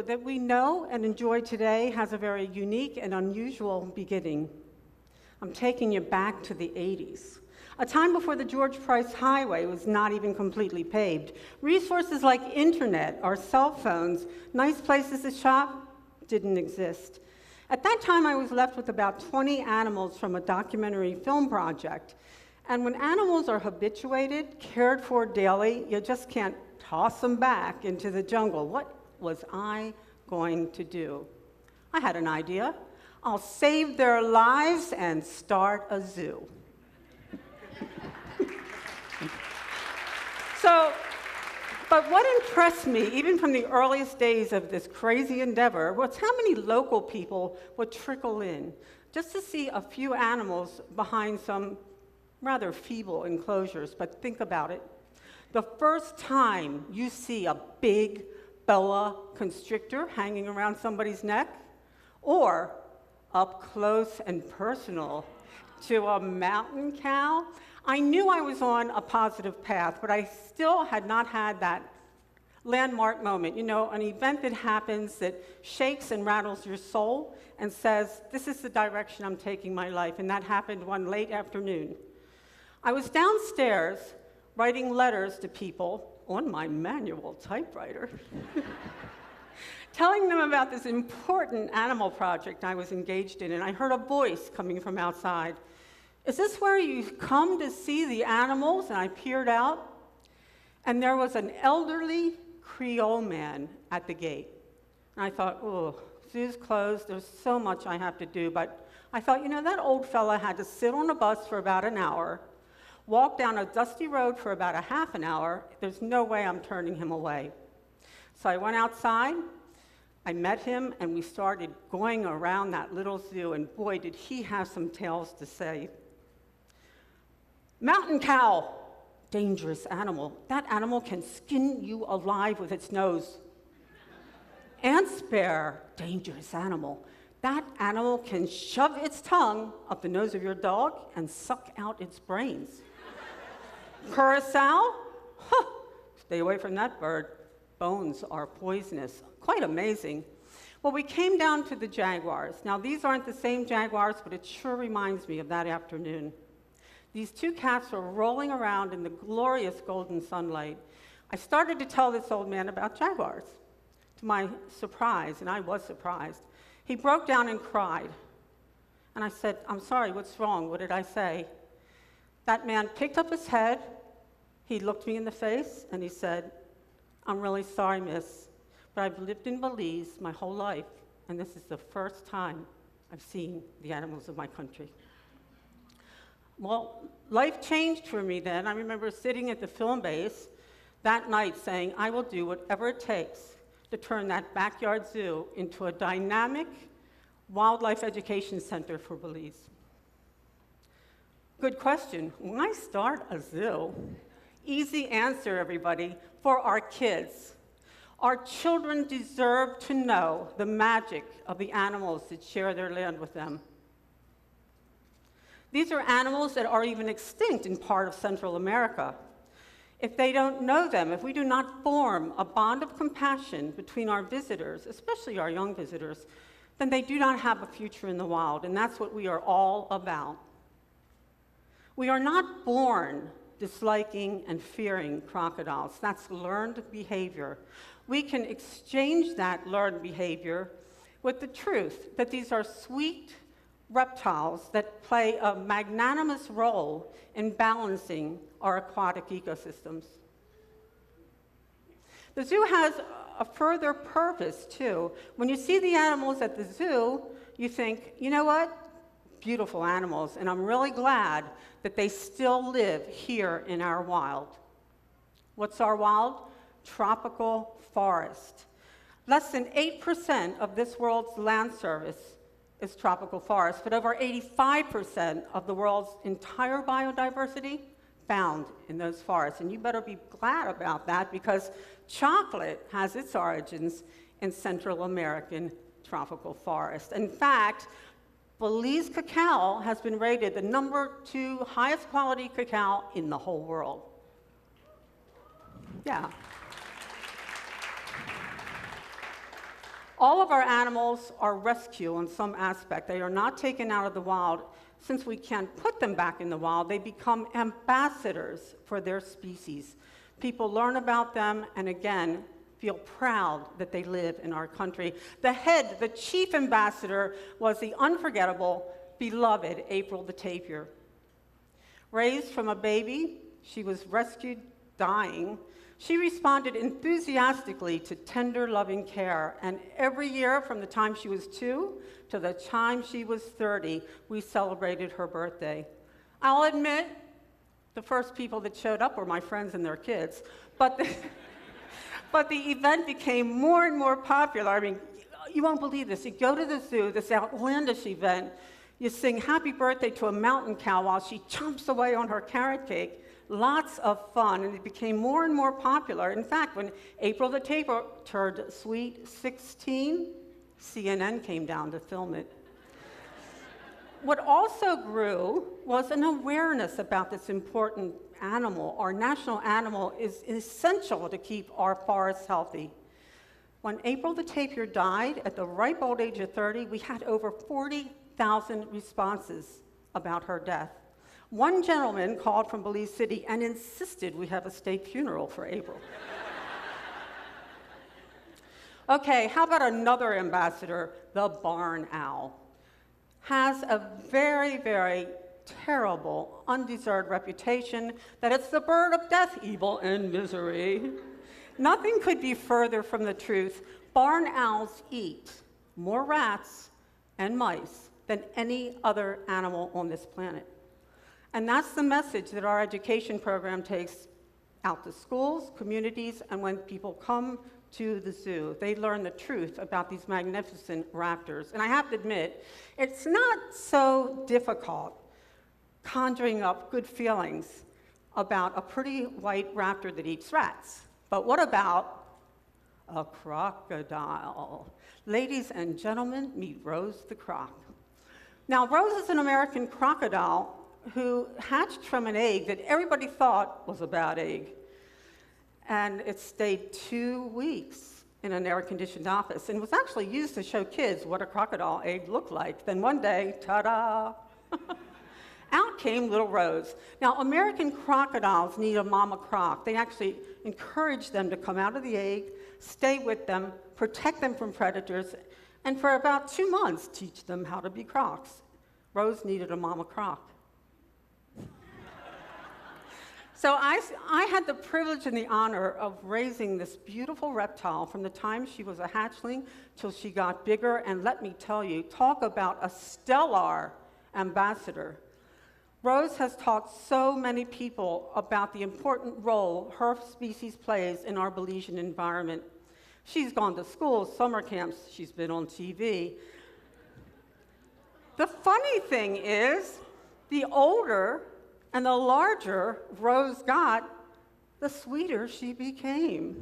that we know and enjoy today has a very unique and unusual beginning. I'm taking you back to the 80s, a time before the George Price Highway was not even completely paved. Resources like internet or cell phones, nice places to shop, didn't exist. At that time, I was left with about 20 animals from a documentary film project. And when animals are habituated, cared for daily, you just can't toss them back into the jungle. What was I going to do? I had an idea. I'll save their lives and start a zoo. But what impressed me, even from the earliest days of this crazy endeavor, was how many local people would trickle in just to see a few animals behind some rather feeble enclosures. But think about it. The first time you see a big boa constrictor hanging around somebody's neck, or up close and personal to a mountain cow, I knew I was on a positive path, but I still had not had that landmark moment, an event that happens that shakes and rattles your soul and says, this is the direction I'm taking my life, and that happened one late afternoon. I was downstairs writing letters to people on my manual typewriter, telling them about this important animal project I was engaged in, and I heard a voice coming from outside. Is this where you come to see the animals? And I peered out, and there was an elderly Creole man at the gate. And I thought, oh, zoo's closed, there's so much I have to do. But I thought, that old fella had to sit on a bus for about an hour, walk down a dusty road for about a half an hour. There's no way I'm turning him away. So I went outside, I met him, and we started going around that little zoo, and boy, did he have some tales to say. Mountain cow, dangerous animal. That animal can skin you alive with its nose. Ant bear, dangerous animal. That animal can shove its tongue up the nose of your dog and suck out its brains. Curacao, stay away from that bird. Bones are poisonous. Quite amazing. Well, we came down to the Jaguars. Now, these aren't the same Jaguars, but it sure reminds me of that afternoon. These two cats were rolling around in the glorious golden sunlight. I started to tell this old man about Jaguars. To my surprise, and I was surprised, he broke down and cried. And I said, I'm sorry, what's wrong? What did I say? That man picked up his head, he looked me in the face, and he said, I'm really sorry, miss, but I've lived in Belize my whole life, and this is the first time I've seen the animals of my country. Well, life changed for me then. I remember sitting at the film base that night saying, I will do whatever it takes to turn that backyard zoo into a dynamic wildlife education center for Belize. Good question. Why start a zoo? Easy answer, everybody. For our kids. Our children deserve to know the magic of the animals that share their land with them. These are animals that are even extinct in part of Central America. If they don't know them, if we do not form a bond of compassion between our visitors, especially our young visitors, then they do not have a future in the wild, and that's what we are all about. We are not born disliking and fearing crocodiles. That's learned behavior. We can exchange that learned behavior with the truth that these are sweet reptiles that play a magnanimous role in balancing our aquatic ecosystems. The zoo has a further purpose, too. When you see the animals at the zoo, you think, you know what? Beautiful animals, and I'm really glad that they still live here in our wild. What's our wild? Tropical forest. Less than 8% of this world's land surface is tropical forest, but over 85% of the world's entire biodiversity found in those forests. And you better be glad about that, because chocolate has its origins in Central American tropical forest. In fact, Belize cacao has been rated the #2 highest quality cacao in the whole world. Yeah. All of our animals are rescue in some aspect. They are not taken out of the wild. Since we can't put them back in the wild, they become ambassadors for their species. People learn about them and again, feel proud that they live in our country. The chief ambassador was the unforgettable, beloved April the tapir. Raised from a baby, she was rescued dying. She responded enthusiastically to tender, loving care, and every year from the time she was 2 to the time she was 30, we celebrated her birthday. I'll admit, the first people that showed up were my friends and their kids, but the event became more and more popular. I mean, you won't believe this. You go to the zoo, this outlandish event, you sing happy birthday to a mountain cow while she chomps away on her carrot cake. Lots of fun, and it became more and more popular. In fact, when April the tapir turned sweet 16, CNN came down to film it. What also grew was an awareness about this important animal. Our national animal is essential to keep our forests healthy. When April the tapir died at the ripe old age of 30, we had over 40,000 responses about her death. One gentleman called from Belize City and insisted we have a state funeral for April. Okay, how about another ambassador, the barn owl? Has a very, very terrible, undeserved reputation that it's the bird of death, evil, and misery. Nothing could be further from the truth. Barn owls eat more rats and mice than any other animal on this planet. And that's the message that our education program takes out to schools, communities, and when people come to the zoo. They learn the truth about these magnificent raptors. And I have to admit, it's not so difficult conjuring up good feelings about a pretty white raptor that eats rats. But what about a crocodile? Ladies and gentlemen, meet Rose the Croc. Now, Rose is an American crocodile who hatched from an egg that everybody thought was a bad egg. And it stayed 2 weeks in an air-conditioned office and was actually used to show kids what a crocodile egg looked like. Then one day, ta-da, out came little Rose. Now, American crocodiles need a mama croc. They actually encourage them to come out of the egg, stay with them, protect them from predators, and for about 2 months, teach them how to be crocs. Rose needed a mama croc. So I had the privilege and the honor of raising this beautiful reptile from the time she was a hatchling till she got bigger. And let me tell you, talk about a stellar ambassador. Rose has taught so many people about the important role her species plays in our Belizean environment. She's gone to schools, summer camps, she's been on TV. The funny thing is, the older and the larger Rose got, the sweeter she became.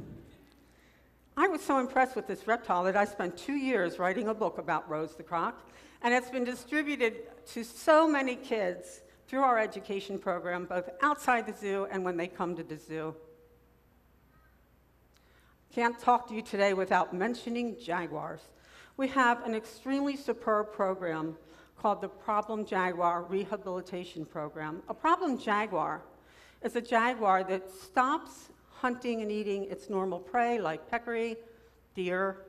I was so impressed with this reptile that I spent 2 years writing a book about Rose the Croc, and it's been distributed to so many kids through our education program, both outside the zoo and when they come to the zoo. Can't talk to you today without mentioning Jaguars. We have an extremely superb program called the Problem Jaguar Rehabilitation Program. A problem jaguar is a jaguar that stops hunting and eating its normal prey like peccary, deer,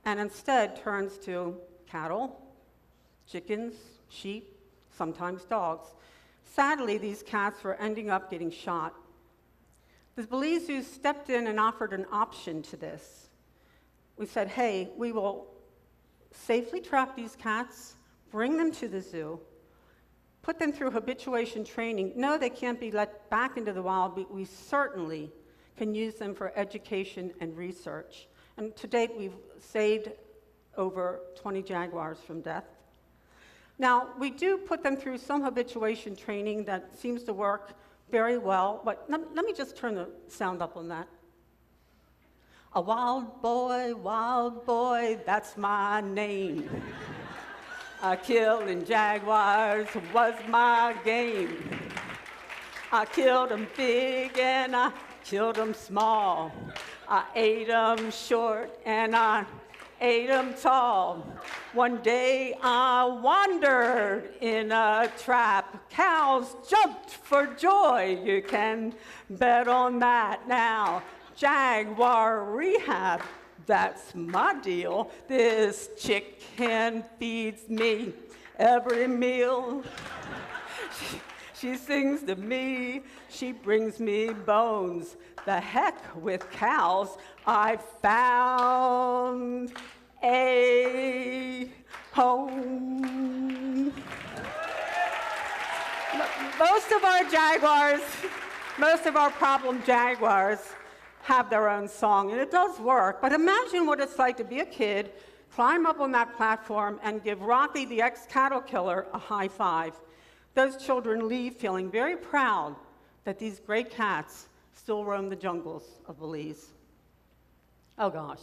and instead turns to cattle, chickens, sheep, sometimes dogs. Sadly, these cats were ending up getting shot. The Belize Zoo stepped in and offered an option to this. We said, hey, we will safely trap these cats, bring them to the zoo, put them through habituation training. No, they can't be let back into the wild, but we certainly can use them for education and research. And to date, we've saved over 20 jaguars from death. Now, we do put them through some habituation training that seems to work very well, but let me just turn the sound up on that. A wild boy, that's my name. Killing jaguars was my game. I killed them big and I killed them small. I ate them short and I 8 'em tall. One day I wandered in a trap. Cows jumped for joy. You can bet on that now. Jaguar rehab, that's my deal. This chicken feeds me every meal. She sings to me, she brings me bones. The heck with cows, I found a home. Most of our Jaguars, most of our problem Jaguars have their own song, and it does work, but imagine what it's like to be a kid, climb up on that platform, and give Rocky, the ex-cattle killer, a high five. Those children leave feeling very proud that these great cats still roam the jungles of Belize. Oh gosh.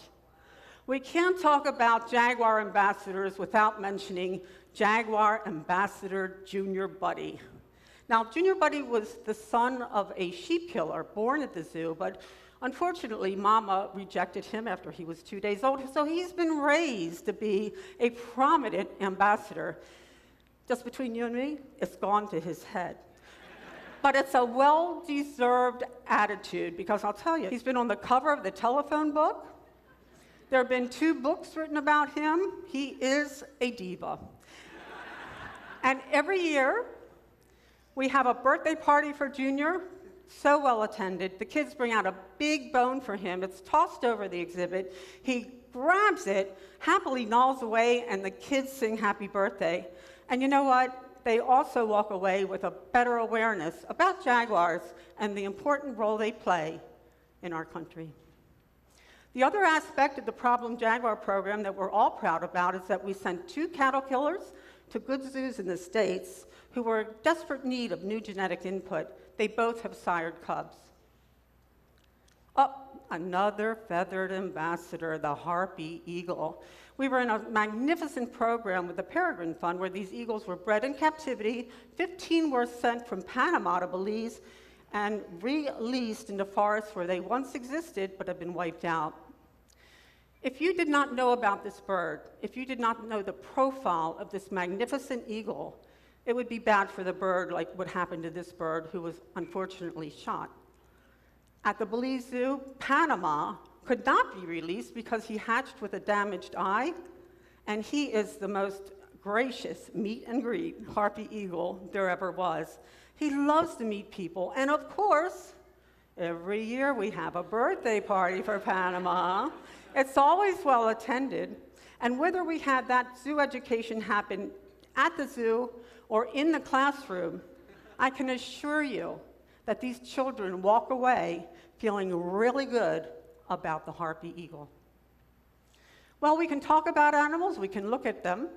We can't talk about Jaguar ambassadors without mentioning Jaguar Ambassador Junior Buddy. Now, Junior Buddy was the son of a sheep killer born at the zoo, but unfortunately, Mama rejected him after he was 2 days old, so he's been raised to be a prominent ambassador. Just between you and me, it's gone to his head. But it's a well-deserved attitude, because I'll tell you, he's been on the cover of the telephone book. There have been 2 books written about him. He is a diva. And every year, we have a birthday party for Junior, so well attended. The kids bring out a big bone for him. It's tossed over the exhibit. He grabs it, happily gnaws away, and the kids sing happy birthday. And you know what? They also walk away with a better awareness about Jaguars and the important role they play in our country. The other aspect of the Problem Jaguar program that we're all proud about is that we sent 2 cattle killers to good zoos in the States who were in desperate need of new genetic input. They both have sired cubs. Oh, another feathered ambassador, the harpy eagle. We were in a magnificent program with the Peregrine Fund where these eagles were bred in captivity. 15 were sent from Panama to Belize and released into forests where they once existed but have been wiped out. If you did not know about this bird, if you did not know the profile of this magnificent eagle, it would be bad for the bird, like what happened to this bird who was unfortunately shot. At the Belize Zoo, Panama could not be released because he hatched with a damaged eye, and he is the most gracious meet and greet harpy eagle there ever was. He loves to meet people, and of course, every year we have a birthday party for Panama. It's always well attended, and whether we had that zoo education happen at the zoo or in the classroom, I can assure you that these children walk away feeling really good about the harpy eagle. Well, we can talk about animals, we can look at them,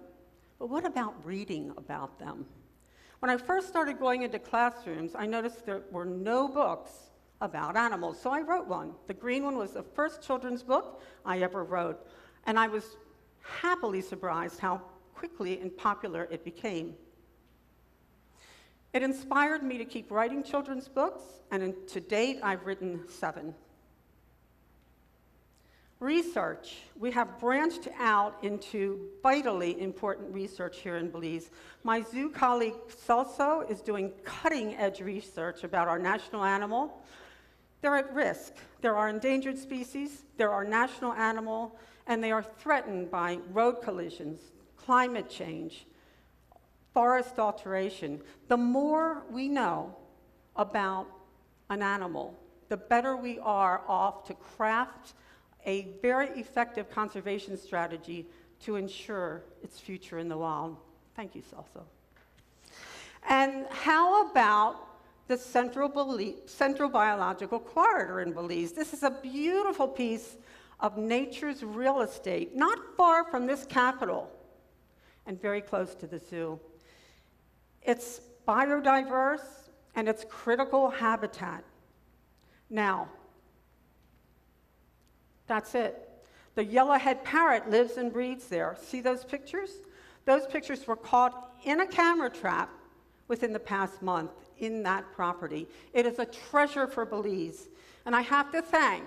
but what about reading about them? When I first started going into classrooms, I noticed there were no books about animals, so I wrote one. The green one was the first children's book I ever wrote, and I was happily surprised how quickly and popular it became. It inspired me to keep writing children's books, and to date, I've written 7. Research. We have branched out into vitally important research here in Belize. My zoo colleague, Celso, is doing cutting-edge research about our national animal. They're at risk. There are endangered species, there are national animal, and they are threatened by road collisions, climate change, forest alteration. The more we know about an animal, the better we are off to craft a very effective conservation strategy to ensure its future in the wild. Thank you, Celso. And how about the Central Biological Corridor in Belize? This is a beautiful piece of nature's real estate, not far from this capital, and very close to the zoo. It's biodiverse, and it's critical habitat. Now, that's it. The yellowhead parrot lives and breeds there. See those pictures? Those pictures were caught in a camera trap within the past month in that property. It is a treasure for Belize. And I have to thank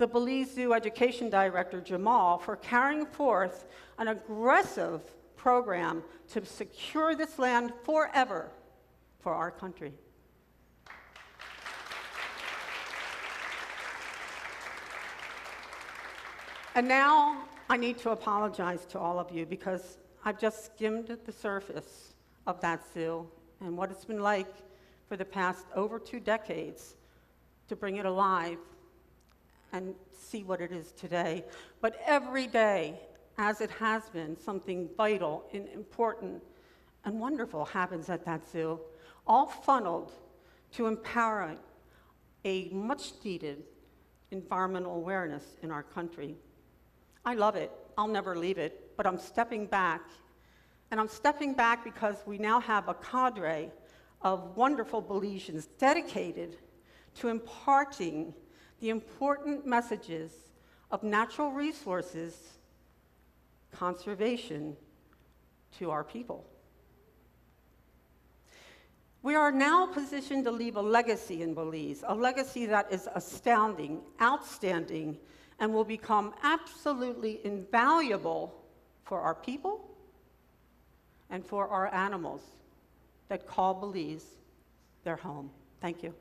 the Belize Zoo Education Director, Jamal, for carrying forth an aggressive program to secure this land forever for our country. And now I need to apologize to all of you because I've just skimmed the surface of that zoo and what it's been like for the past over 2 decades to bring it alive and see what it is today. But every day, as it has been, something vital and important and wonderful happens at that zoo, all funneled to empowering a much-needed environmental awareness in our country. I love it. I'll never leave it, but I'm stepping back. And I'm stepping back because we now have a cadre of wonderful Belizeans dedicated to imparting the important messages of natural resources conservation to our people. We are now positioned to leave a legacy in Belize, a legacy that is astounding, outstanding, and will become absolutely invaluable for our people and for our animals that call Belize their home. Thank you.